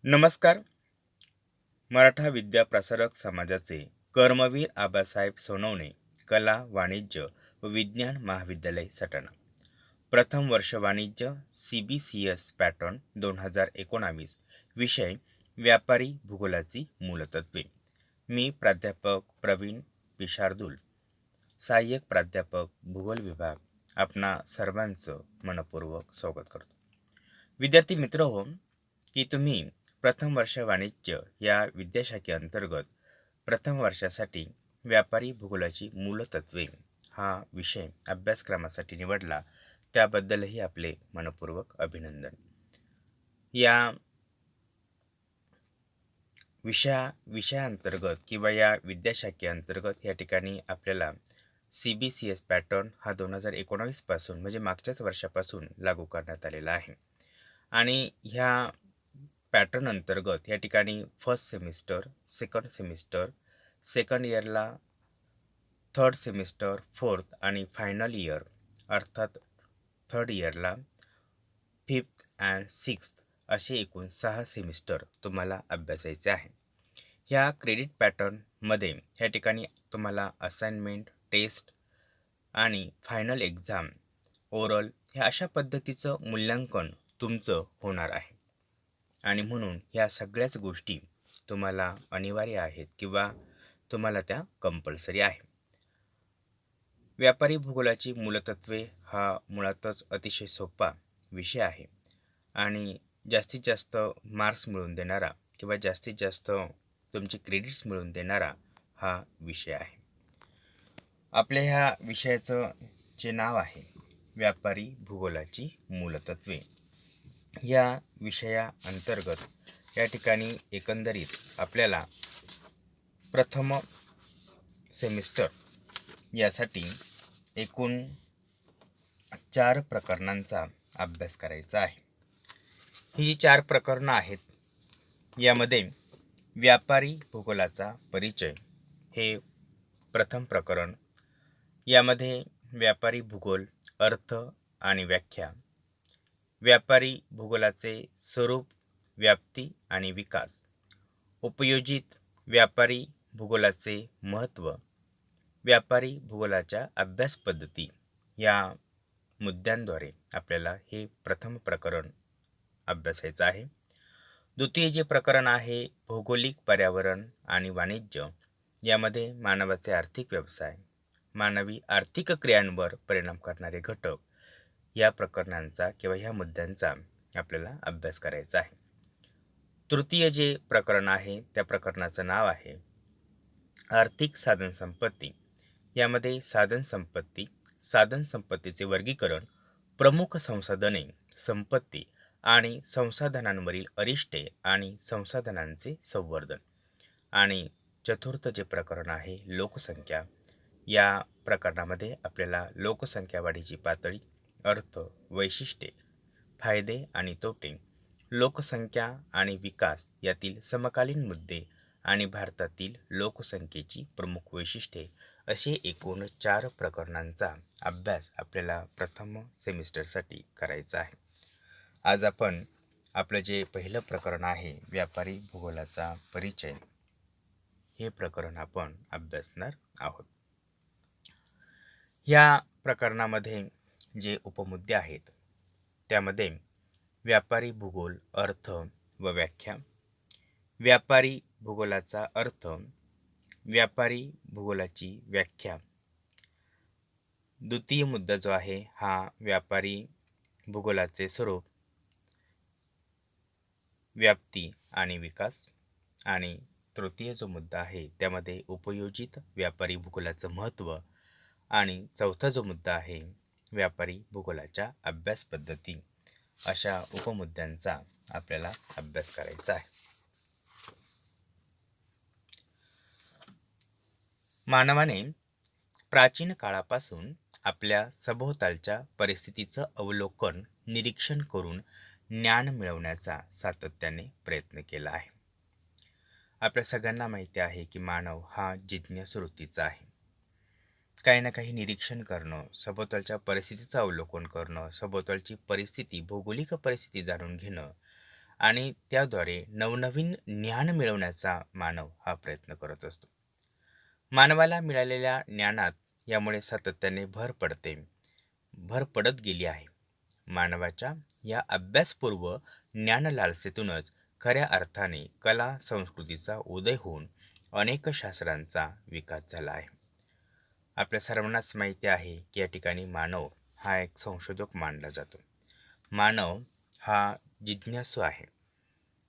नमस्कार. मराठा विद्या प्रसारक समाजाचे कर्मवीर आबासाहेब सोनवणे कला वाणिज्य व विज्ञान महाविद्यालय सटाणा. प्रथम वर्ष वाणिज्य CBCS पॅटर्न 2019. विषय व्यापारी भूगोलाची मूलतत्वे. मी प्राध्यापक प्रवीण पिशार्दूल, सहाय्यक प्राध्यापक भूगोल विभाग. आपणा सर्वांचं मनपूर्वक स्वागत करतो. विद्यार्थी मित्र हो, की तुम्ही प्रथम वर्ष वाणिज्य या विद्याशाखेअंतर्गत प्रथम वर्षासाठी व्यापारी भूगोलाची मूलतत्वे हा विषय अभ्यासक्रमासाठी निवडला, त्याबद्दलही आपले मनपूर्वक अभिनंदन. या विषयाअंतर्गत किंवा या विद्याशाखेअंतर्गत या ठिकाणी आपल्याला CBCS पॅटर्न हा 2019 पासून म्हणजे मागच्याच वर्षापासून लागू करण्यात आलेला आहे. आणि ह्या पॅटर्न अंतर्गत या ठिकाणी first semester, second semester, second इयरला, थर्ड सेमिस्टर, फोर्थ आणि फायनल इयर अर्थात थर्ड इयरला, फिफ्थ अँड सिक्स्थ असे एकूण 6 सेमिस्टर तुम्हाला अभ्यासायचे आहे. ह्या क्रेडिट पॅटर्नमध्ये या ठिकाणी तुम्हाला असाइनमेंट, टेस्ट आणि फायनल एक्झाम, ओरल ह्या अशा पद्धतीचं मूल्यांकन तुमचं होणार आहे. आणि म्हणून ह्या सगळ्याच गोष्टी तुम्हाला अनिवार्य आहेत किंवा तुम्हाला त्या कंपल्सरी आहे. व्यापारी भूगोलाची मूलतत्वे हा मुळातच अतिशय सोपा विषय आहे आणि जास्तीत जास्त मार्क्स मिळवून देणारा किंवा जास्तीत जास्त तुमचे क्रेडिट्स मिळवून देणारा हा विषय आहे. आपल्या ह्या विषयाचं जे नाव आहे व्यापारी भूगोलाची मूलतत्वे, या विषयाअंतर्गत या ठिकाणी एकंदरीत आपल्याला प्रथम सेमिस्टर यासाठी एकूण 4 प्रकरणांचा अभ्यास करायचा आहे. ही जी 4 प्रकरणं आहेत यामध्ये व्यापारी भूगोलाचा परिचय हे प्रथम प्रकरण. यामध्ये व्यापारी भूगोल, अर्थ आणि व्याख्या, व्यापारी भूगोलाचे स्वरूप, व्याप्ती आणि विकास, उपयोजित व्यापारी भूगोलाचे महत्त्व, व्यापारी भूगोलाच्या अभ्यास पद्धती या मुद्द्यांद्वारे आपल्याला हे प्रथम प्रकरण अभ्यासायचं आहे. द्वितीय जे प्रकरण आहे भौगोलिक पर्यावरण आणि वाणिज्य, यामध्ये मानवाचे आर्थिक व्यवसाय, मानवी आर्थिक क्रियांवर परिणाम करणारे घटक या प्रकरणांचा किंवा ह्या मुद्द्यांचा आपल्याला अभ्यास करायचा आहे. तृतीय जे प्रकरण आहे त्या प्रकरणाचं नाव आहे आर्थिक साधन संपत्ती. यामध्ये साधन संपत्तीचे वर्गीकरण, प्रमुख संसाधने, संपत्ती आणि संसाधनांवरील अरिष्टे आणि संसाधनांचे संवर्धन. आणि चतुर्थ जे प्रकरण आहे लोकसंख्या. या प्रकरणामध्ये आपल्याला लोकसंख्या वाढीची पातळी, अर्थ, वैशिष्ट्ये, फायदे आणि तोटे, लोकसंख्या आणि विकास यातील समकालीन मुद्दे आणि भारतातील लोकसंख्येची प्रमुख वैशिष्ट्ये असे एकूण 4 प्रकरणांचा अभ्यास आपल्याला प्रथम सेमिस्टरसाठी करायचा आहे. आज आपण आपलं जे पहिलं प्रकरण आहे व्यापारी भूगोलाचा परिचय, हे प्रकरण आपण अभ्यासणार आहोत. या प्रकरणामध्ये जे उपमुद्दे आहेत त्यामध्ये व्यापारी भूगोल, अर्थ व व्याख्या, व्यापारी भूगोलाचा अर्थ, व्यापारी भूगोलाची व्याख्या. द्वितीय मुद्दा जो आहे हा व्यापारी भूगोलाचे स्वरूप, व्याप्ती आणि विकास. आणि तृतीय जो मुद्दा आहे त्यामध्ये उपयोजित व्यापारी भूगोलाचं महत्त्व. आणि चौथा जो मुद्दा आहे व्यापारी भूगोलाच्या अभ्यास पद्धती. अशा उपमुद्द्यांचा आपल्याला अभ्यास करायचा आहे. मानवाने प्राचीन काळापासून आपल्या सभोवतालच्या परिस्थितीचं अवलोकन, निरीक्षण करून ज्ञान मिळवण्याचा सातत्याने प्रयत्न केला आहे. आपल्या सगळ्यांना माहिती आहे की मानव हा जिज्ञासू वृत्तीचा आहे. काही ना काही निरीक्षण करणं, सभोवतालच्या परिस्थितीचं अवलोकन करणं, सभोवतालची परिस्थिती, भौगोलिक परिस्थिती जाणून घेणं आणि त्याद्वारे नवनवीन ज्ञान मिळवण्याचा मानव हा प्रयत्न करत असतो. मानवाला मिळालेल्या ज्ञानात यामुळे सातत्याने भर पडत गेली आहे. मानवाच्या या अभ्यासपूर्व ज्ञानलालसेतूनच खऱ्या अर्थाने कला संस्कृतीचा उदय होऊन अनेक शास्त्रांचा विकास झाला आहे. आपल्या सर्वांनाच माहिती आहे की या ठिकाणी मानव हा एक संशोधक मानला जातो. मानव हा जिज्ञासू आहे.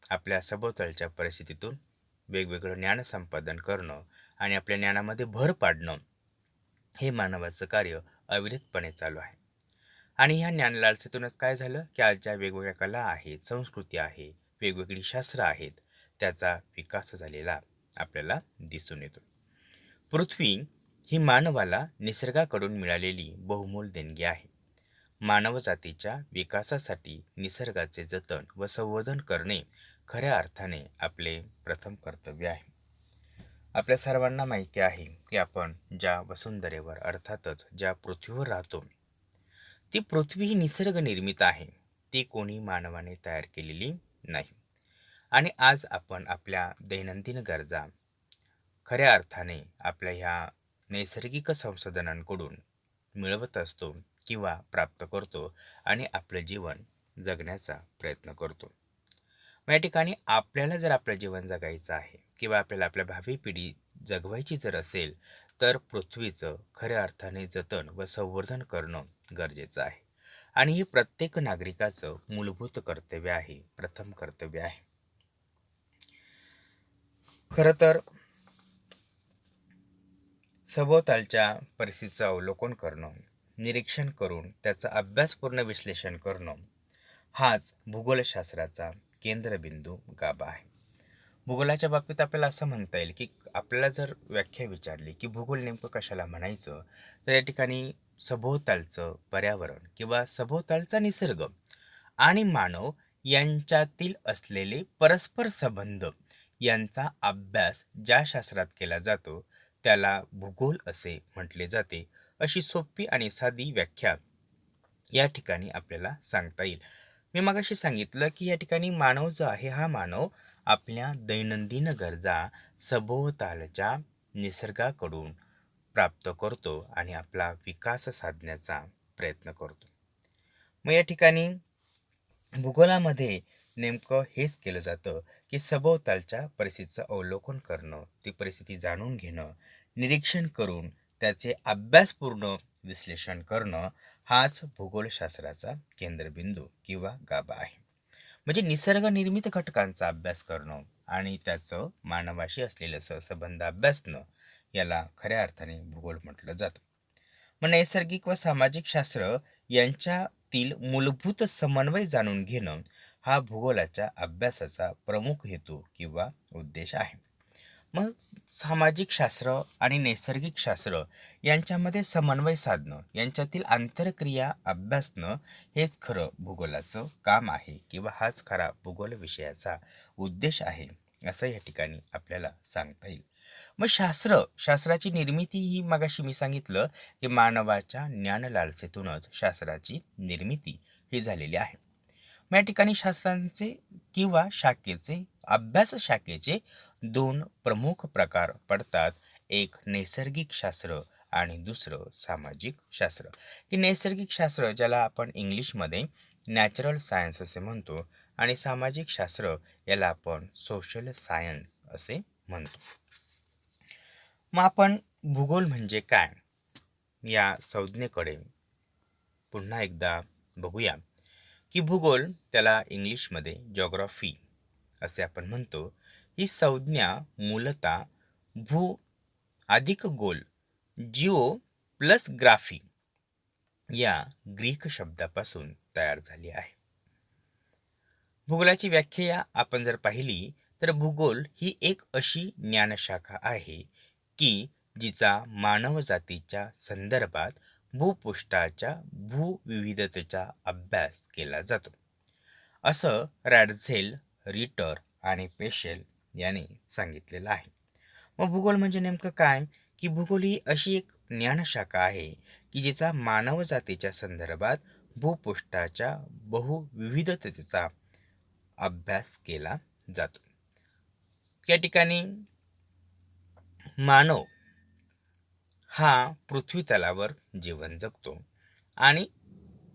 आपल्या सभोवतालच्या परिस्थितीतून वेगवेगळं ज्ञान संपादन करणं आणि आपल्या ज्ञानामध्ये भर पाडणं हे मानवाचं कार्य अविरतपणे चालू आहे. आणि ह्या ज्ञानलालसेतूनच काय झालं की आज ज्या वेगवेगळ्या कला आहेत, संस्कृती आहे, वेगवेगळी शास्त्र आहेत, त्याचा विकास झालेला आपल्याला दिसून येतो. पृथ्वी ही मानवाला निसर्गाकडून मिळालेली बहुमोल देणगी आहे. मानवजातीच्या विकासासाठी निसर्गाचे जतन व संवर्धन करणे खऱ्या अर्थाने आपले प्रथम कर्तव्य आहे. आपल्या सर्वांना माहिती आहे की आपण ज्या वसुंधरेवर अर्थातच ज्या पृथ्वीवर राहतो, ती पृथ्वी ही निसर्ग निर्मित आहे. ती कोणी मानवाने तयार केलेली नाही. आणि आज आपण आपल्या दैनंदिन गरजा खऱ्या अर्थाने आपल्या ह्या नैसर्गिक संसाधनांकडून मिळवत असतो किंवा प्राप्त करतो आणि आपलं जीवन जगण्याचा प्रयत्न करतो. मग या ठिकाणी आपल्याला जर आपलं जीवन जगायचं आहे किंवा आपल्याला आपल्या भावी पिढी जगवायची जर असेल, तर पृथ्वीचं खऱ्या अर्थाने जतन व संवर्धन करणं गरजेचं आहे. आणि हे प्रत्येक नागरिकाचं मूलभूत कर्तव्य आहे, प्रथम कर्तव्य आहे. खरं तर सभोवतालच्या परिस्थितीचं अवलोकन करणं, निरीक्षण करून त्याचा अभ्यासपूर्ण विश्लेषण करणं हाच भूगोलशास्त्राचा केंद्रबिंदू गाभा आहे. भूगोलाच्या बाबतीत आपल्याला असं म्हणता येईल की आपल्याला जर व्याख्या विचारली की भूगोल नेमकं कशाला म्हणायचं, तर या ठिकाणी सभोवतालचं पर्यावरण किंवा सभोवतालचा निसर्ग आणि मानव यांच्यातील असलेले परस्पर संबंध यांचा अभ्यास ज्या शास्त्रात केला जातो त्याला भूगोल असे म्हटले जाते. अशी सोपी आणि साधी व्याख्या या ठिकाणी आपल्याला सांगता येईल. मी मगाशी सांगितलं की या ठिकाणी मानव जो आहे हा मानव आपल्या दैनंदिन गरजा सभोवतालच्या निसर्गाकडून प्राप्त करतो आणि आपला विकास साधण्याचा प्रयत्न करतो. मग या ठिकाणी भूगोलामध्ये नेमकं हेच केलं जातं की सभोवतालच्या परिस्थितीचं अवलोकन करणं, ती परिस्थिती जाणून घेणं, निरीक्षण करून त्याचे अभ्यासपूर्ण विश्लेषण करणं हाच भूगोलशास्त्राचा केंद्रबिंदू किंवा गाभा आहे. म्हणजे निसर्गनिर्मित घटकांचा अभ्यास करणं आणि त्याचं मानवाशी असलेलं सहसंबंध अभ्यासणं याला खऱ्या अर्थाने भूगोल म्हटलं जातं. मग नैसर्गिक व सामाजिक शास्त्र यांच्यातील मूलभूत समन्वय जाणून घेणं हा भूगोलाच्या अभ्यासाचा प्रमुख हेतू किंवा उद्देश आहे. मग सामाजिक शास्त्र आणि नैसर्गिक शास्त्र यांच्यामध्ये समन्वय साधणं, यांच्यातील आंतरक्रिया अभ्यासणं हेच खरं भूगोलाचं काम आहे किंवा हाच खरा भूगोल विषयाचा उद्देश आहे, असं या ठिकाणी आपल्याला सांगता येईल. मग शास्त्राची निर्मिती ही मगाशी मी सांगितलं की मानवाच्या ज्ञानलालसेतूनच शास्त्राची निर्मिती ही झालेली आहे. मग या ठिकाणी शास्त्रांचे किंवा अभ्यास शाखेचे दोन प्रमुख प्रकार पडतात. एक नैसर्गिक शास्त्र आणि दुसरं सामाजिक शास्त्र. की नैसर्गिक शास्त्र ज्याला आपण इंग्लिशमध्ये नॅचरल सायन्स असे म्हणतो आणि सामाजिक शास्त्र याला आपण सोशल सायन्स असे म्हणतो. मग आपण भूगोल म्हणजे काय या संज्ञेकडे पुन्हा एकदा बघूया. की भूगोल त्याला इंग्लिशमध्ये जॉग्राफी असे आपण म्हणतो. ही संज्ञा मूलतः भू अधिक गोल, जिओ प्लस ग्राफी या ग्रीक शब्दापासून तयार झाली आहे. भूगोलाची व्याख्या आपण जर पाहिली तर भूगोल ही एक अशी ज्ञानशाखा आहे की जिचा मानव जातीच्या संदर्भात भूपृष्ठाच्या भूविविधतेचा अभ्यास केला जातो, असं रॅडझेल, रिटर आणि पेशेल यांनी सांगितलेलं आहे. मग भूगोल म्हणजे नेमकं काय? की भूगोल ही अशी एक ज्ञानशाखा आहे की जिचा मानव जातीच्या संदर्भात भूपृष्ठाच्या बहुविविधतेचा अभ्यास केला जातो. या ठिकाणी मानव हा पृथ्वी तलावर जीवन जगतो आणि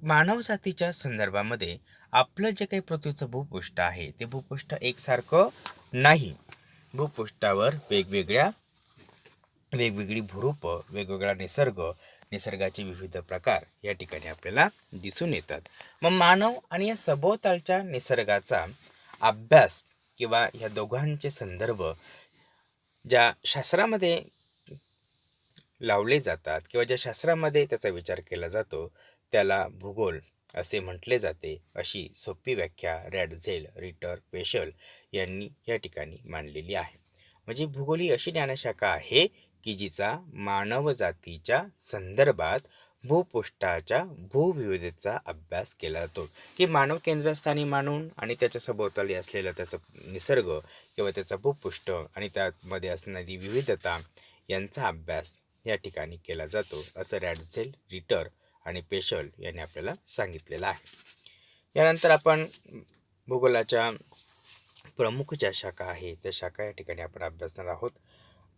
मानवजातीच्या संदर्भामध्ये आपलं जे काही पृथ्वीचं भूपृष्ठ आहे ते भूपृष्ठ एकसारखं नाही. भूपृष्ठावर वेगवेगळी भूरूप, वेगवेगळा निसर्गाचे विविध प्रकार या ठिकाणी आपल्याला दिसून येतात. मग मानव आणि या सभोवतालच्या निसर्गाचा अभ्यास किंवा ह्या दोघांचे संदर्भ ज्या शास्त्रामध्ये लावले जातात किंवा ज्या शास्त्रामध्ये त्याचा विचार केला जातो त्याला भूगोल असे म्हटले जाते, अशी सोपी व्याख्या रॅडझेल, रिटर, पेशल यांनी या ठिकाणी मांडलेली आहे. म्हणजे भूगोल ही अशी ज्ञानशाखा आहे की जिचा मानवजातीच्या संदर्भात भूपृष्ठाच्या भूविविधतेचा अभ्यास केला जातो, की मानव केंद्रस्थानी मानून आणि त्याच्या सभोवताली असलेला त्याचा निसर्ग किंवा त्याचा भूपृष्ठ आणि त्यामध्ये असणारी विविधता यांचा अभ्यास या ठिकाणी केला जातो, असं रॅडझेल, रिटर आणि पेशल यांनी आपल्याला सांगितलेलं आहे. यानंतर आपण भूगोलाच्या प्रमुख ज्या शाखा आहे त्या शाखा या ठिकाणी आपण अभ्यासणार आहोत.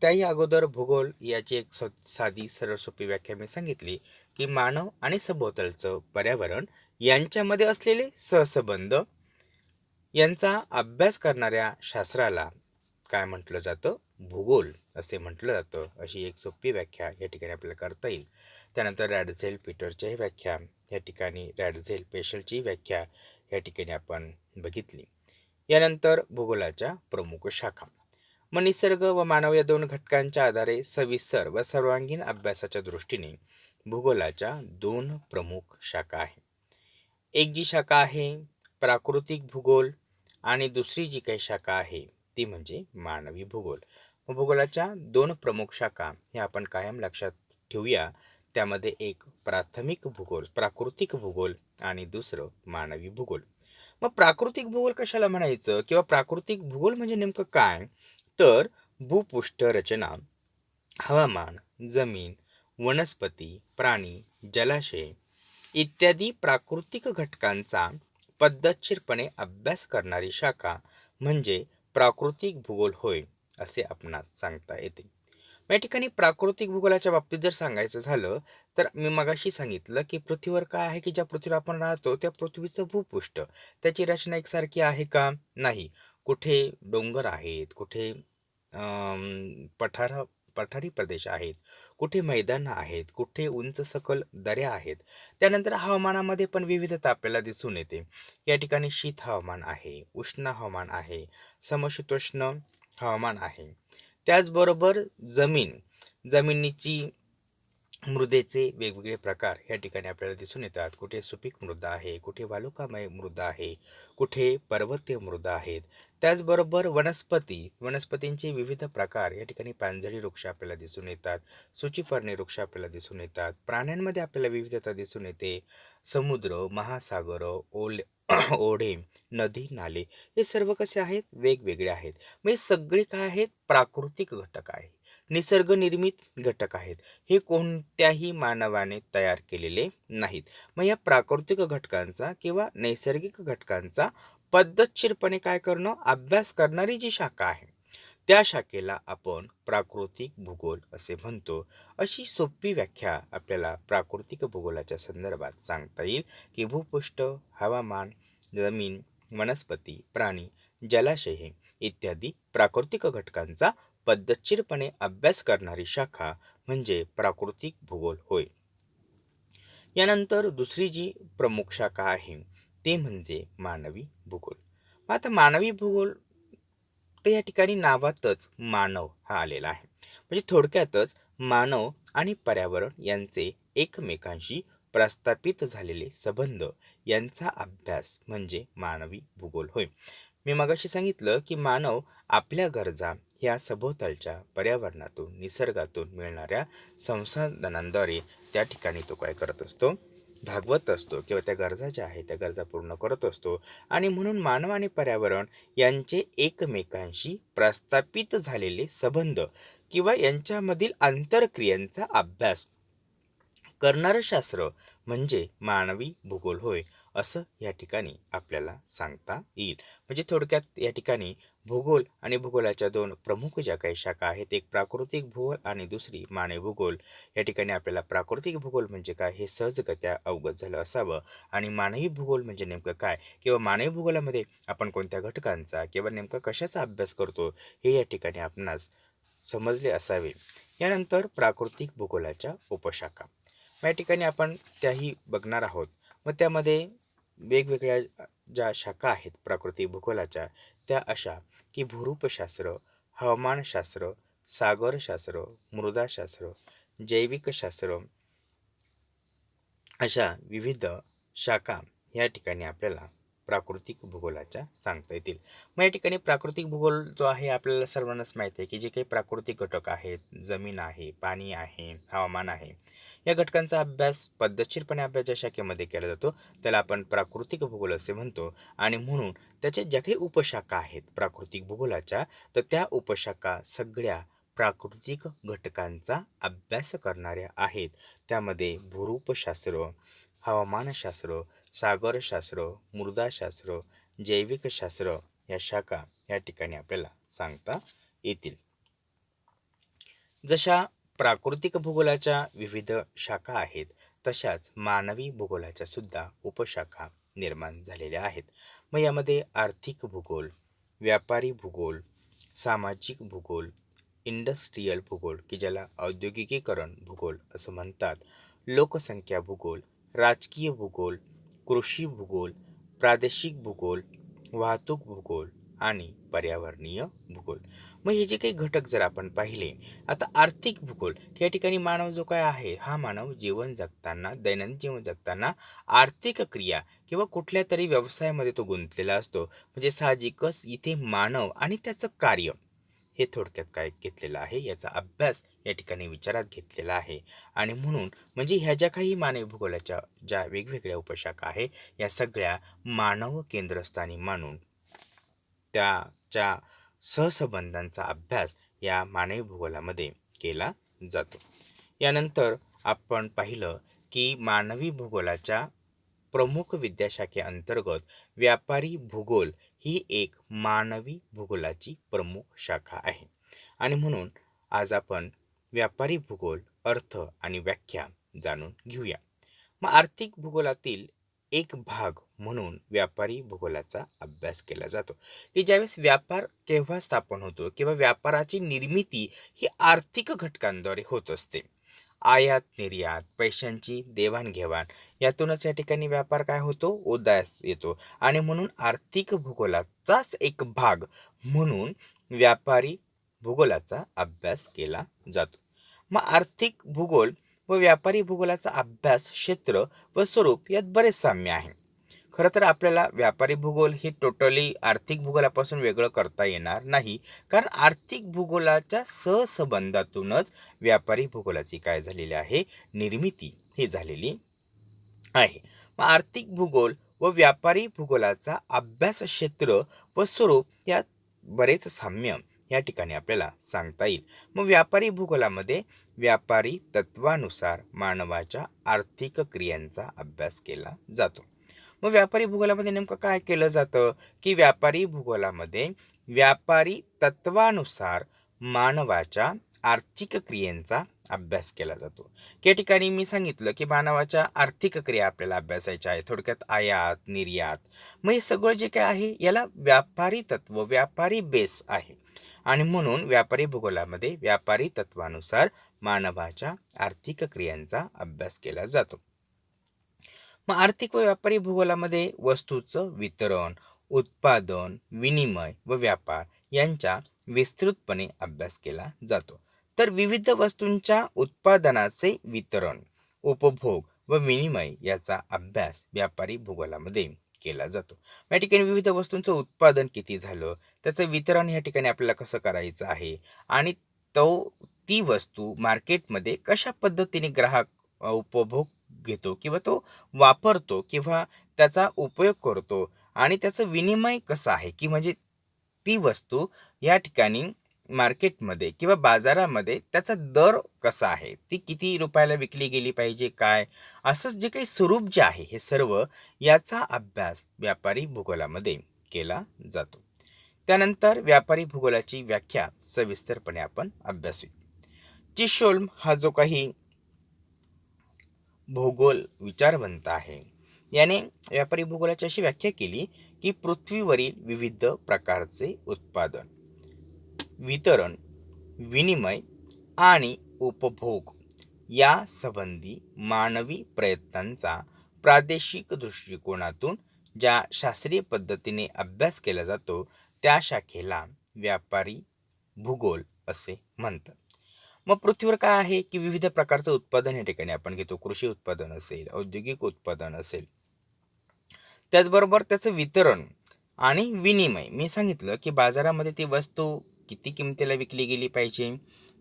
त्याही अगोदर भूगोल याची एक साधी सरळ सोपी व्याख्या मी सांगितली की मानव आणि सभोवतालचं पर्यावरण यांच्यामध्ये असलेले सहसंबंध यांचा अभ्यास करणाऱ्या शास्त्राला काय म्हटलं जातं, भूगोल असे म्हटलं जातं, अशी एक सोपी व्याख्या या ठिकाणी आपल्याला करता येईल. त्यानंतर रॅडझेल, पीटरची व्याख्या या ठिकाणी, रॅडझेल, पेशलची व्याख्या या ठिकाणी आपण बघितली. यानंतर भूगोलाच्या प्रमुख शाखा. मग निसर्ग व मानव या दोन घटकांच्या आधारे सविस्तर व सर्वांगीण अभ्यासाच्या दृष्टीने भूगोलाच्या दोन प्रमुख शाखा आहे. एक जी शाखा आहे प्राकृतिक भूगोल आणि दुसरी जी काही शाखा आहे ती म्हणजे मानवी भूगोल. भूगोलाच्या दोन प्रमुख शाखा ह्या आपण कायम लक्षात ठेवूया. त्यामध्ये एक प्राकृतिक भूगोल आणि दुसरं मानवी भूगोल. मग प्राकृतिक भूगोल कशाला म्हणायचं किंवा प्राकृतिक भूगोल म्हणजे नेमकं काय, तर भूपृष्ठ रचना, हवामान, जमीन, वनस्पती, प्राणी, जलाशय इत्यादी प्राकृतिक घटकांचा पद्धतशीरपणे अभ्यास करणारी शाखा म्हणजे प्राकृतिक भूगोल होय, असे आपणास सांगता येते. या ठिकाणी प्राकृतिक भूगोलाच्या बाबतीत जर सांगायचं झालं तर मी मगाशी सांगितलं की पृथ्वीवर काय आहे, की ज्या पृथ्वीवर आपण राहतो त्या पृथ्वीचं भूपृष्ठ त्याची रचना एकसारखी आहे का, नाही. कुठे डोंगर आहेत, कुठे पठारी प्रदेश आहेत, कुठे मैदान आहेत, कुठे उंच सकल दऱ्या आहेत. त्यानंतर हवामानामध्ये पण विविधता आपल्याला दिसून येते. या ठिकाणी शीत हवामान आहे, उष्ण हवामान आहे, समशीतोष्ण हवामान आहे. त्याचबरोबर जमिनीची मृदेचे वेगवेगळे प्रकार या ठिकाणी आपल्याला दिसून येतात. कुठे सुपीक मृदा आहे, कुठे वालुकामय मृदा आहे, कुठे पर्वतीय मृदा आहेत. त्याचबरोबर वनस्पतींचे विविध प्रकार या ठिकाणी, पानझडी वृक्ष आपल्याला दिसून येतात, सूचीपर्णी वृक्ष आपल्याला दिसून येतात. प्राण्यांमध्ये आपल्याला विविधता दिसून येते. समुद्र, महासागर, ओढे, नदी, नाले हे सर्व कसे आहेत, वेगवेगळे आहेत. मग हे सगळे काय आहेत, प्राकृतिक घटक आहे, निसर्गनिर्मित घटक आहेत. हे कोणत्याही मानवाने तयार केलेले नाहीत. मग या प्राकृतिक घटकांचा किंवा नैसर्गिक घटकांचा पद्धतशीरपणे काय करणं, अभ्यास करणारी जी शाखा आहे त्या शाखेला आपण प्राकृतिक भूगोल असे म्हणतो. अशी सोपी व्याख्या आपल्याला प्राकृतिक भूगोलाच्या संदर्भात सांगता येईल की भूपृष्ठ, हवामान, जमीन, वनस्पती, प्राणी, जलाशय इत्यादी प्राकृतिक घटकांचा पद्धतशीरपणे अभ्यास करणारी शाखा म्हणजे प्राकृतिक भूगोल होय. यानंतर दुसरी जी प्रमुख शाखा आहे ते म्हणजे मानवी भूगोल. आता मानवी भूगोल तर या ठिकाणी नावातच मानव हा आलेला आहे. म्हणजे थोडक्यातच मानव आणि पर्यावरण यांचे एकमेकांशी प्रस्थापित झालेले संबंध यांचा अभ्यास म्हणजे मानवी भूगोल होय. मी मगाशी सांगितलं की मानव आपल्या गरजा ह्या सभोवतालच्या पर्यावरणातून, निसर्गातून मिळणाऱ्या संसाधनांद्वारे त्या ठिकाणी तो काय करत असतो, भागवत असतो किंवा त्या गरजा ज्या आहेत त्या गरजा पूर्ण करत असतो. आणि म्हणून मानव आणि पर्यावरण यांचे एकमेकांशी प्रस्थापित झालेले संबंध किंवा यांच्यामधील आंतरक्रियांचा अभ्यास करणारं शास्त्र म्हणजे मानवी भूगोल होय, असं या ठिकाणी आपल्याला सांगता येईल. म्हणजे थोडक्यात या ठिकाणी भूगोल आणि भूगोलाच्या दोन प्रमुख ज्या काही शाखा आहेत, एक प्राकृतिक भूगोल आणि दुसरी मानवी भूगोल. या ठिकाणी आपल्याला प्राकृतिक भूगोल म्हणजे काय हे सहजगत्या अवगत झालं असावं आणि मानवी भूगोल म्हणजे नेमकं काय किंवा मानवी भूगोलामध्ये आपण कोणत्या घटकांचा किंवा नेमका कशाचा अभ्यास करतो हे या ठिकाणी आपणास समजले असावे. यानंतर प्राकृतिक भूगोलाच्या उपशाखा या ठिकाणी आपण त्याही बघणार आहोत. मग त्यामध्ये वेगवेगळ्या ज्या शाखा आहेत प्राकृतिक भूगोलाच्या त्या अशा की भूरूपशास्त्र, हवामानशास्त्र, सागरशास्त्र, मृदाशास्त्र, जैविकशास्त्र अशा विविध शाखा या ठिकाणी आपल्याला प्राकृतिक भूगोलाच्या सांगता येतील. मग या ठिकाणी प्राकृतिक भूगोल जो आहे आपल्याला सर्वांनाच माहिती आहे की जे काही प्राकृतिक घटक आहेत, जमीन आहे, पाणी आहे, हवामान आहे, या घटकांचा अभ्यास पद्धतशीरपणे अभ्यास ज्या शाखेमध्ये केला जातो त्याला आपण प्राकृतिक भूगोल असे म्हणतो. आणि म्हणून त्याच्या ज्या काही उपशाखा आहेत प्राकृतिक भूगोलाच्या तर त्या उपशाखा सगळ्या प्राकृतिक घटकांचा अभ्यास करणाऱ्या आहेत. त्यामध्ये भूरूपशास्त्र, हवामानशास्त्र, सागरशास्त्र, मृदाशास्त्र, जैविकशास्त्र या शाखा या ठिकाणी आपल्याला सांगता येतील. जशा प्राकृतिक भूगोलाच्या विविध शाखा आहेत तशाच मानवी भूगोलाच्या सुद्धा उपशाखा निर्माण झालेल्या आहेत. मग यामध्ये आर्थिक भूगोल, व्यापारी भूगोल, सामाजिक भूगोल, इंडस्ट्रियल भूगोल की ज्याला औद्योगिकीकरण भूगोल असं म्हणतात, लोकसंख्या भूगोल, राजकीय भूगोल, कृषी भूगोल, प्रादेशिक भूगोल, वाहतूक भूगोल आणि पर्यावरणीय भूगोल. मग हे जे काही घटक जर आपण पाहिले, आता आर्थिक भूगोल या ठिकाणी मानव जो काय आहे हा मानव जीवन जगताना दैनंदिन जीवन जगताना आर्थिक क्रिया किंवा कुठल्या तरी व्यवसायामध्ये तो गुंतलेला असतो. म्हणजे साहजिकच इथे मानव आणि त्याचं कार्य हे थोडक्यात काय घेतलेलं आहे याचा अभ्यास या ठिकाणी विचारात घेतलेला आहे. आणि म्हणून म्हणजे ह्या ज्या काही मानवी भूगोलाच्या ज्या वेगवेगळ्या उपशाखा आहे या सगळ्या मानव केंद्रस्थानी मानून त्याच्या सहसंबंधांचा अभ्यास या मानवी भूगोलामध्ये केला जातो. यानंतर आपण पाहिलं की मानवी भूगोलाच्या प्रमुख विद्याशाखेअंतर्गत व्यापारी भूगोल ही एक मानवी भूगोलाची प्रमुख शाखा आहे. आणि म्हणून आज आपण व्यापारी भूगोल अर्थ आणि व्याख्या जाणून घेऊया. मग आर्थिक भूगोलातील एक भाग म्हणून व्यापारी भूगोलाचा अभ्यास केला जातो की ज्यावेळेस व्यापार केव्हा स्थापन होतो किंवा व्यापाराची निर्मिती ही आर्थिक घटकांद्वारे होत असते. आयात निर्यात, पैशांची देवाणघेवाण यातूनच या ठिकाणी व्यापार काय होतो, उदयास येतो. आणि म्हणून आर्थिक भूगोलाचाच एक भाग म्हणून व्यापारी भूगोलाचा अभ्यास केला जातो. मग आर्थिक भूगोल व व्यापारी भूगोलाचा अभ्यास क्षेत्र व स्वरूप यात बरेच साम्य आहे. खरं तर आपल्याला व्यापारी भूगोल हे टोटली आर्थिक भूगोलापासून वेगळं करता येणार नाही, कारण आर्थिक भूगोलाच्या सहसंबंधातूनच व्यापारी भूगोलाची काय झालेली आहे, निर्मिती ही झालेली आहे. मग आर्थिक भूगोल व व्यापारी भूगोलाचा अभ्यास क्षेत्र व स्वरूप यात बरेच साम्य या ठिकाणी आपल्याला सांगता येईल. मग व्यापारी भूगोलामध्ये व्यापारी तत्वानुसार मानवाच्या आर्थिक क्रियांचा अभ्यास केला जातो. मग व्यापारी भूगोलामध्ये नेमकं काय केलं जातं की व्यापारी भूगोलामध्ये व्यापारी तत्वानुसार मानवाच्या आर्थिक क्रियांचा अभ्यास केला जातो. या ठिकाणी मी सांगितलं की मानवाच्या आर्थिक क्रिया आपल्याला अभ्यासायच्या आहे, थोडक्यात आयात निर्यात. मग हे सगळं जे काय आहे याला व्यापारी तत्व, व्यापारी बेस आहे. आणि म्हणून व्यापारी भूगोलामध्ये व्यापारी तत्वानुसार मानवाच्या आर्थिक क्रियांचा अभ्यास केला जातो. मग आर्थिक व व्यापारी भूगोलामध्ये वस्तूचं वितरण, उत्पादन, विनिमय व व्यापार यांचा विस्तृतपणे अभ्यास केला जातो. तर विविध वस्तूंच्या उत्पादनाचे वितरण, उपभोग व विनिमय याचा अभ्यास व्यापारी भूगोलामध्ये केला जातो. या ठिकाणी विविध वस्तूंचं उत्पादन किती झालं, त्याचं वितरण या ठिकाणी आपल्याला कसं करायचं आहे आणि ती वस्तू मार्केटमध्ये कशा पद्धतीने ग्राहक उपभोग घेतो किंवा तो वापरतो किंवा त्याचा उपयोग करतो आणि त्याचं विनिमय कसं आहे की म्हणजे ती वस्तू या ठिकाणी मार्केटमध्ये किंवा बाजारामध्ये त्याचा दर कसा आहे, ती किती रुपयाला विकली गेली पाहिजे, काय असं जे काही स्वरूप जे आहे हे सर्व याचा अभ्यास व्यापारी भूगोलामध्ये केला जातो. त्यानंतर व्यापारी भूगोलाची व्याख्या सविस्तरपणे आपण अभ्यासू. चिशोल्म हा जो काही भूगोल विचारवंत आहे, याने व्यापारी भूगोलाची अशी व्याख्या केली की पृथ्वीवरील विविध प्रकारचे उत्पादन, वितरण, विनिमय आणि उपभोग या संबंधी मानवी प्रयत्नांचा प्रादेशिक दृष्टिकोनातून ज्या शास्त्रीय पद्धतीने अभ्यास केला जातो त्या शाखेला व्यापारी भूगोल असे म्हणतात. मग पृथ्वीवर काय आहे की विविध प्रकारचं उत्पादन या ठिकाणी आपण घेतो. कृषी उत्पादन असेल, औद्योगिक उत्पादन असेल, त्याचबरोबर त्याचं वितरण आणि विनिमय. मी सांगितलं की बाजारामध्ये ती वस्तू किती किमतीला विकली गेली पाहिजे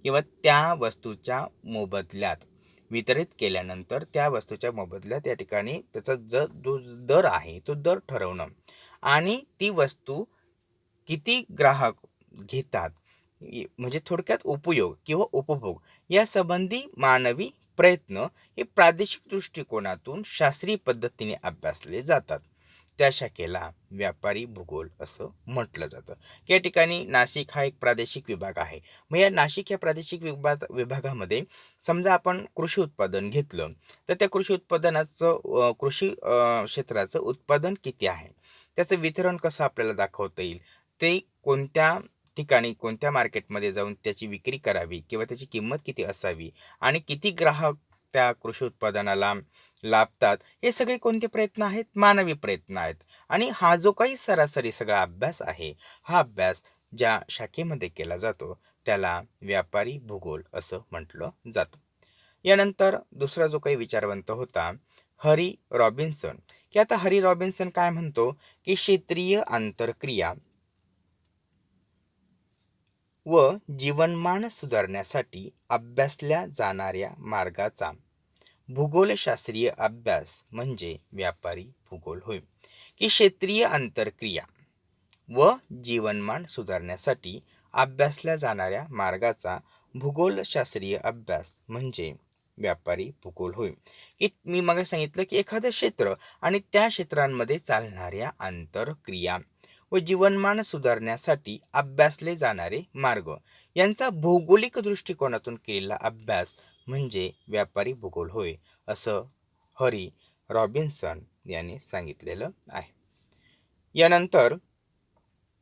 किंवा त्या वस्तूच्या मोबदल्यात वितरित केल्यानंतर त्या वस्तूच्या मोबदल्यात या ठिकाणी त्याचा जो दर आहे तो दर ठरवणं आणि ती वस्तू किती ग्राहक घेतात, म्हणजे थोडक्यात उपयोग किंवा उपभोग या संबंधी मानवी प्रयत्न हे प्रादेशिक दृष्टिकोनातून शास्त्रीय पद्धतीने अभ्यासले जातात. त्या शाखेला व्यापारी भूगोल असं म्हटलं जातं. या ठिकाणी नाशिक हा एक प्रादेशिक विभाग आहे. मग या नाशिक या प्रादेशिक विभागामध्ये समजा आपण कृषी उत्पादन घेतलं तर त्या कृषी उत्पादनाचं कृषी क्षेत्राचं उत्पादन किती आहे, त्याचं वितरण कसं आपल्याला दाखवता येईल, ते कोणत्या ठिकाणी कोणत्या मार्केटमध्ये जाऊन त्याची विक्री करावी किंवा त्याची किंमत किती असावी आणि किती ग्राहक त्या कृषी उत्पादनाला लाभतात, हे सगळे कोणते प्रयत्न आहेत, मानवी प्रयत्न आहेत. आणि हा जो काही सरासरी सगळा अभ्यास आहे, हा अभ्यास ज्या शाखेमध्ये केला जातो त्याला व्यापारी भूगोल असं म्हटलं जातं. यानंतर दुसरा जो काही विचारवंत होता हरी रॉबिन्सन, की आता हरी रॉबिन्सन काय म्हणतो की क्षेत्रीय आंतरक्रिया व जीवनमान सुधारण्यासाठी अभ्यासल्या जाणाऱ्या मार्गाचा भूगोलशास्त्रीय अभ्यास म्हणजे व्यापारी भूगोल होय. की क्षेत्रीय आंतरक्रिया व जीवनमान सुधारण्यासाठी अभ्यासल्या जाणाऱ्या मार्गाचा भूगोलशास्त्रीय अभ्यास म्हणजे व्यापारी भूगोल होय. की मी मग सांगितलं की एखादं क्षेत्र आणि त्या क्षेत्रांमध्ये चालणाऱ्या आंतरक्रिया व जीवनमान सुधारण्यासाठी अभ्यासले जाणारे मार्ग यांचा भौगोलिक दृष्टिकोनातून केलेला अभ्यास म्हणजे व्यापारी भूगोल होय, असं हरी रॉबिन्सन यांनी सांगितलेलं आहे. यानंतर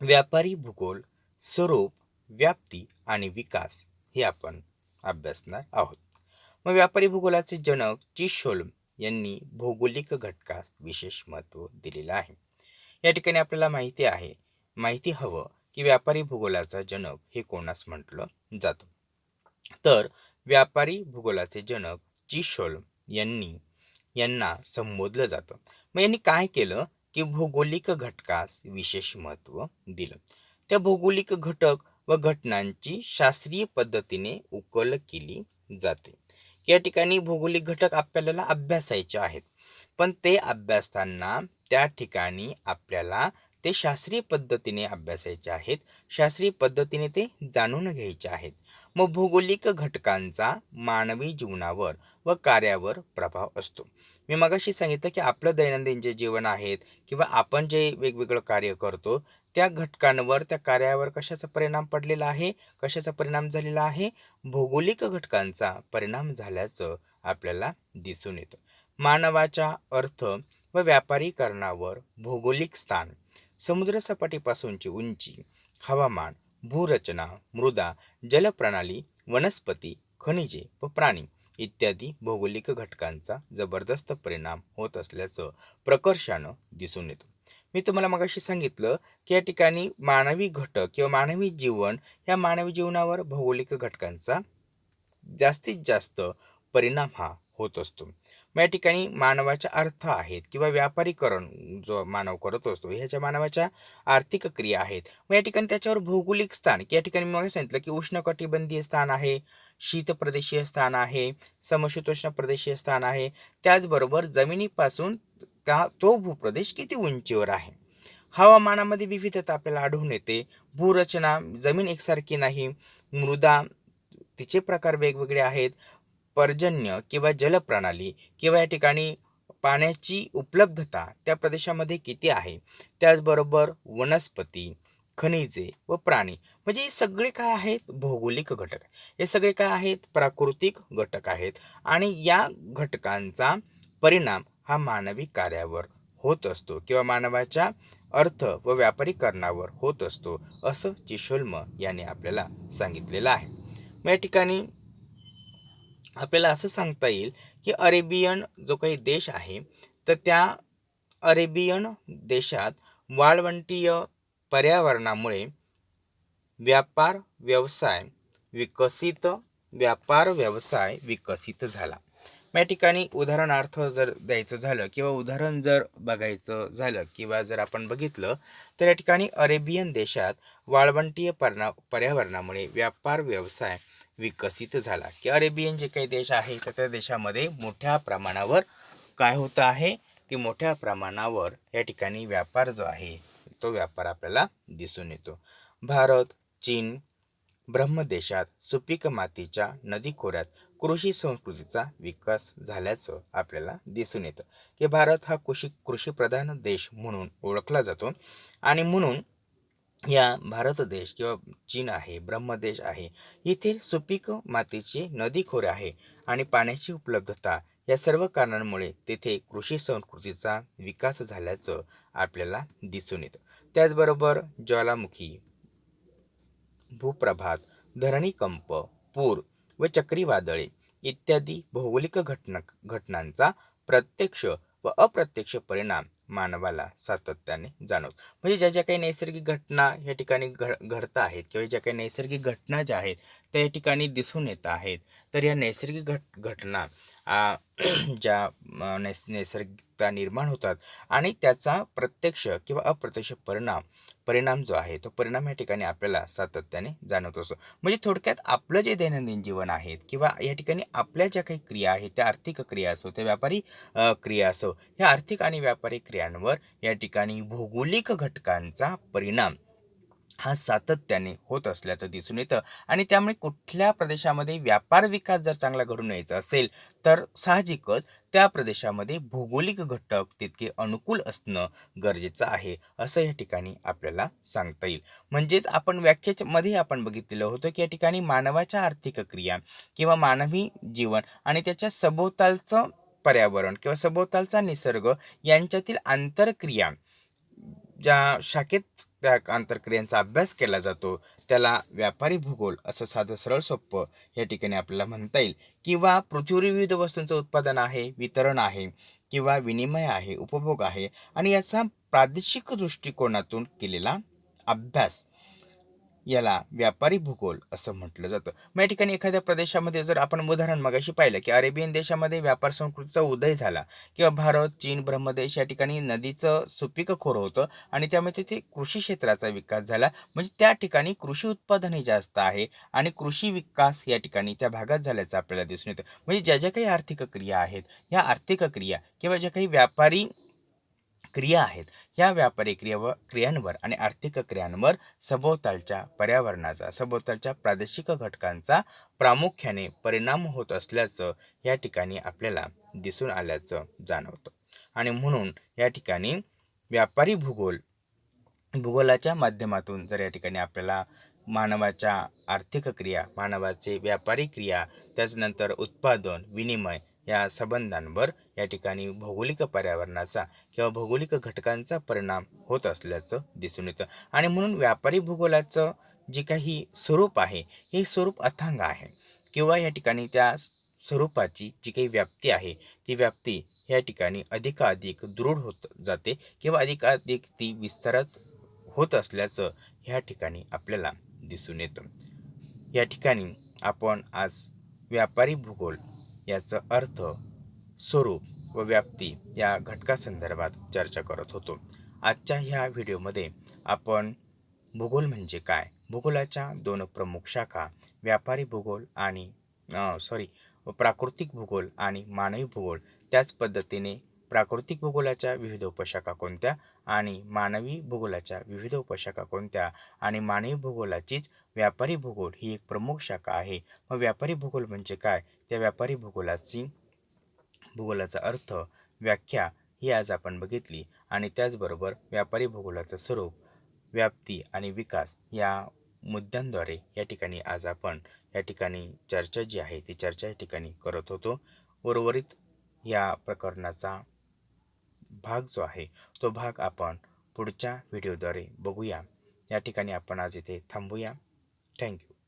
व्यापारी भूगोल स्वरूप, व्याप्ती आणि विकास हे आपण अभ्यासणार आहोत. मग व्यापारी भूगोलाचे जनक चिशोल्म यांनी भौगोलिक घटकास विशेष महत्त्व दिलेलं आहे. या ठिकाणी आपल्याला माहिती हवं की व्यापारी भूगोलाचा जनक हे कोणास म्हटलं जातं. तर व्यापारी भूगोलाचे जनक चिशोल्म यांना संबोधलं जातं. मग यांनी काय केलं की भौगोलिक घटकास विशेष महत्त्व दिलं. त्या भौगोलिक घटक व घटनांची शास्त्रीय पद्धतीने उकल केली जाते. या ठिकाणी भौगोलिक घटक आपल्याला अभ्यासायचे आहेत, पण ते अभ्यासताना त्या ठिकाणी आपल्याला ते शास्त्रीय पद्धतीने अभ्यासायचे आहेत, शास्त्रीय पद्धतीने ते जाणून घ्यायचे आहेत. मग भौगोलिक घटकांचा मानवी जीवनावर व कार्यावर प्रभाव असतो. मी मगाशी सांगितलं की आपलं दैनंदिन जे जीवन आहेत किंवा आपण जे वेगवेगळं कार्य करतो त्या घटकांवर, त्या कार्यावर कशाचा परिणाम पडलेला आहे, कशाचा परिणाम झालेला आहे, भौगोलिक घटकांचा परिणाम झाल्याचं आपल्याला दिसून येतं. मानवाच्या अर्थ व व्यापारीकरणावर भौगोलिक स्थान, समुद्रसपाटीपासूनची उंची, हवामान, भूरचना, मृदा, जलप्रणाली, वनस्पती, खनिजे व प्राणी इत्यादी भौगोलिक घटकांचा जबरदस्त परिणाम होत असल्याचं प्रकर्षानं दिसून येतं. मी तुम्हाला मगाशी सांगितलं की या ठिकाणी मानवी घटक किंवा मानवी जीवन या मानवी जीवनावर भौगोलिक घटकांचा जास्तीत जास्त परिणाम हा होत असतो. मग या ठिकाणी मानवाच्या अर्थ आहेत किंवा व्यापारीकरण जो मानव करत असतो ह्याच्या मानवाच्या आर्थिक क्रिया आहेत. मग या ठिकाणी त्याच्यावर भौगोलिक स्थान, की या ठिकाणी मग सांगितलं की उष्णकटिबंधीय स्थान आहे, शीत प्रदेशीय स्थान आहे, समशीतोष्ण प्रदेशीय स्थान आहे, त्याचबरोबर जमिनीपासून तो भूप्रदेश किती उंचीवर आहे. हवामानामध्ये विविधता आपल्याला आढळून येते. भूरचना, जमीन एकसारखी नाही. मृदा, तिचे प्रकार वेगवेगळे आहेत. पर्जन्य किंवा जलप्रणाली किंवा या ठिकाणी पाण्याची उपलब्धता त्या प्रदेशामध्ये किती आहे. त्याचबरोबर वनस्पती, खनिजे व प्राणी, म्हणजे हे सगळे काय आहेत, भौगोलिक घटक. हे सगळे काय आहेत, प्राकृतिक घटक आहेत. आणि या घटकांचा परिणाम हा मानवी कार्यावर होत असतो किंवा मानवाच्या अर्थ व व्यापारीकरणावर होत असतो, असं चिशोल्म यांनी आपल्याला सांगितलेलं आहे. मग या ठिकाणी आपल्याला असं सांगता येईल की अरेबियन जो काही देश आहे, तर त्या अरेबियन देशात वाळवंटीय पर्यावरणामुळे व्यापार व्यवसाय विकसित व्यापार व्यवसाय विकसित झाला. या ठिकाणी उदाहरणार्थ जर द्यायचं झालं किंवा उदाहरण जर बघायचं झालं किंवा जर आपण बघितलं, तर या ठिकाणी अरेबियन देशात वाळवंटीय पर्यावरणामुळे व्यापार व्यवसाय विकसित झाला. की अरेबियन जे काही देश आहे तर त्या देशामध्ये मोठ्या प्रमाणावर काय होतं आहे, ते मोठ्या प्रमाणावर या ठिकाणी व्यापार जो आहे तो व्यापार आपल्याला दिसून येतो. भारत, चीन, ब्रह्मदेशात सुपीक मातीच्या नदी खोऱ्यात कृषी संस्कृतीचा विकास झाल्याचं आपल्याला दिसून येतं. की भारत हा कृषीप्रधान देश म्हणून ओळखला जातो. आणि म्हणून या भारत देश किंवा चीन आहे, ब्रह्मदेश आहे, येथील सुपीक मातीची नदी खोरे आहे आणि पाण्याची उपलब्धता या सर्व कारणांमुळे तेथे कृषी संस्कृतीचा विकास झाल्याचं आपल्याला दिसून येतं. त्याचबरोबर ज्वालामुखी, भूप्रभात, धरणीकंप, पूर व चक्रीवादळे इत्यादी भौगोलिक घटनांचा प्रत्यक्ष व अप्रत्यक्ष परिणाम मानवाला सातत्याने जाणवतो. म्हणजे ज्या ज्या काही नैसर्गिक घटना या ठिकाणी घडत आहेत किंवा ज्या काही नैसर्गिक घटना ज्या आहेत त्या या ठिकाणी दिसून येत आहेत, तर या नैसर्गिक घटना ज्या नैसर्गिकता निर्माण होतात आणि त्याचा प्रत्यक्ष किंवा अप्रत्यक्ष परिणाम जो आहे तो परिणाम या ठिकाणी आपल्याला सातत्याने जाणवत असतो. म्हणजे थोडक्यात आपलं जे दैनंदिन जीवन आहे किंवा या ठिकाणी आपल्या ज्या काही क्रिया आहेत, त्या आर्थिक क्रिया असो, त्या व्यापारी क्रिया असो, ह्या आर्थिक आणि व्यापारी क्रियांवर या ठिकाणी भौगोलिक घटकांचा परिणाम हा सातत्याने होत असल्याचं दिसून येतं. आणि त्यामुळे कुठल्या प्रदेशामध्ये व्यापार विकास जर चांगला घडून यायचा असेल, तर साहजिकच त्या प्रदेशामध्ये भौगोलिक घटक तितके अनुकूल असणं गरजेचं आहे, असं या ठिकाणी आपल्याला सांगता येईल. म्हणजेच आपण व्याख्येमध्ये आपण बघितलेलं होतं की या ठिकाणी मानवाच्या आर्थिक क्रिया किंवा मानवी जीवन आणि त्याच्या सभोवतालचं पर्यावरण किंवा सभोवतालचा निसर्ग यांच्यातील आंतरक्रिया, ज्या शाखेत त्या आंतरक्रियांचा अभ्यास केला जातो, त्याला व्यापारी भूगोल असं साधं सरळ सोप्पं या ठिकाणी आपल्याला म्हणता येईल. किंवा पृथ्वीवर विविध वस्तूंचं उत्पादन आहे, वितरण आहे किंवा विनिमय आहे, उपभोग आहे आणि याचा प्रादेशिक दृष्टिकोनातून केलेला अभ्यास, याला व्यापारी भूगोल असं म्हटलं जातं. मग या ठिकाणी एखाद्या प्रदेशामध्ये जर आपण उदाहरण मगाशी पाहिलं की अरेबियन देशामध्ये व्यापार संस्कृतीचा उदय झाला किंवा भारत, चीन, ब्रह्मदेश या ठिकाणी नदीचं सुपीक खोरं होतं आणि त्यामुळे तिथे कृषी क्षेत्राचा विकास झाला. म्हणजे त्या ठिकाणी कृषी उत्पादनही जास्त आहे आणि कृषी विकास या ठिकाणी त्या भागात झाल्याचं आपल्याला दिसून येतं. म्हणजे ज्या ज्या काही आर्थिक क्रिया आहेत, ह्या आर्थिक क्रिया किंवा ज्या काही व्यापारी क्रिया आहेत, ह्या व्यापारी क्रियांवर आणि आर्थिक क्रियांवर सभोवतालच्या पर्यावरणाचा, सभोवतालच्या प्रादेशिक घटकांचा प्रामुख्याने परिणाम होत असल्याचं या ठिकाणी आपल्याला दिसून आल्याचं जाणवतं. आणि म्हणून या ठिकाणी व्यापारी भूगोलाच्या माध्यमातून जर या ठिकाणी आपल्याला मानवाच्या आर्थिक क्रिया, मानवाचे व्यापारी क्रिया, त्याचनंतर उत्पादन, विनिमय या संबंधांवर या ठिकाणी भौगोलिक पर्यावरणाचा किंवा भौगोलिक घटकांचा परिणाम होत असल्याचं दिसून येतं. आणि म्हणून व्यापारी भूगोलाचं जे काही स्वरूप आहे, हे स्वरूप अथांग आहे किंवा या ठिकाणी त्या स्वरूपाची जी काही व्याप्ती आहे, ती व्याप्ती या ठिकाणी अधिकाधिक दृढ होत जाते किंवा अधिकाधिक ती विस्तारत होत असल्याचं ह्या ठिकाणी आपल्याला दिसून येतं. या ठिकाणी आपण आज व्यापारी भूगोल याचं अर्थ, स्वरूप व व्याप्ती या घटकासंदर्भात चर्चा करत होतो. आजच्या ह्या व्हिडिओमध्ये आपण भूगोल म्हणजे काय, भूगोलाच्या दोन प्रमुख शाखा, व्यापारी भूगोल आणि प्राकृतिक भूगोल आणि मानवी भूगोल, त्याच पद्धतीने प्राकृतिक भूगोलाच्या विविध उपशाखा कोणत्या आणि मानवी भूगोलाच्या विविध उपशाखा कोणत्या आणि मानवी भूगोलाचीच व्यापारी भूगोल ही एक प्रमुख शाखा आहे. मग व्यापारी भूगोल म्हणजे काय? त्या व्यापारी भूगोलाचा अर्थ, व्याख्या ही आज आपण बघितली आणि त्याचबरोबर व्यापारी भूगोलाचं स्वरूप, व्याप्ती आणि विकास या मुद्द्यांद्वारे या ठिकाणी आज आपण या ठिकाणी चर्चा जी आहे ती चर्चा या ठिकाणी करत होतो. उर्वरित या प्रकरणाचा भाग जो आहे तो भाग आपण पुढच्या व्हिडिओद्वारे बघूया. या ठिकाणी आपण आज इथे थांबूया. थँक्यू.